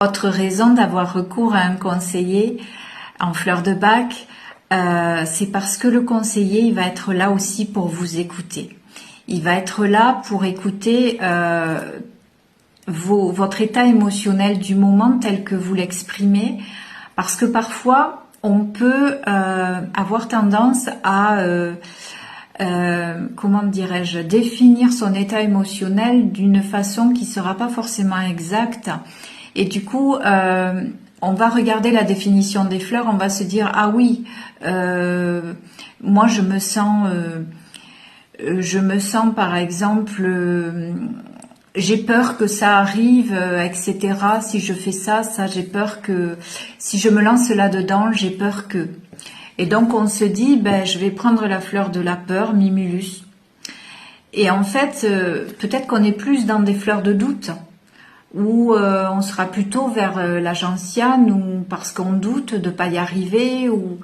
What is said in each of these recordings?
Autre raison d'avoir recours à un conseiller en fleur de bac, c'est parce que le conseiller, il va être là aussi pour vous écouter. Il va être là pour écouter votre état émotionnel du moment tel que vous l'exprimez, parce que parfois on peut avoir tendance à comment dirais-je, définir son état émotionnel d'une façon qui sera pas forcément exacte, et du coup on va regarder la définition des fleurs, on va se dire ah oui, moi je me sens par exemple j'ai peur que ça arrive, etc. Si je fais ça, j'ai peur que... Si je me lance là-dedans, j'ai peur que... Et donc on se dit, ben, je vais prendre la fleur de la peur, Mimulus. Et en fait, peut-être qu'on est plus dans des fleurs de doute, où on sera plutôt vers la gentiane, ou parce qu'on doute de ne pas y arriver, ou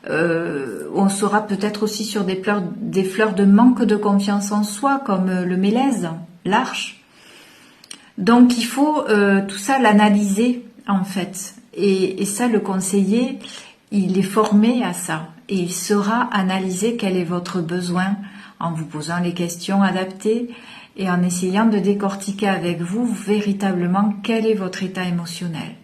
on sera peut-être aussi sur des fleurs de manque de confiance en soi, comme le mélèze, l'arche. Donc il faut tout ça l'analyser en fait, et ça le conseiller il est formé à ça, et il saura analyser quel est votre besoin en vous posant les questions adaptées et en essayant de décortiquer avec vous véritablement quel est votre état émotionnel.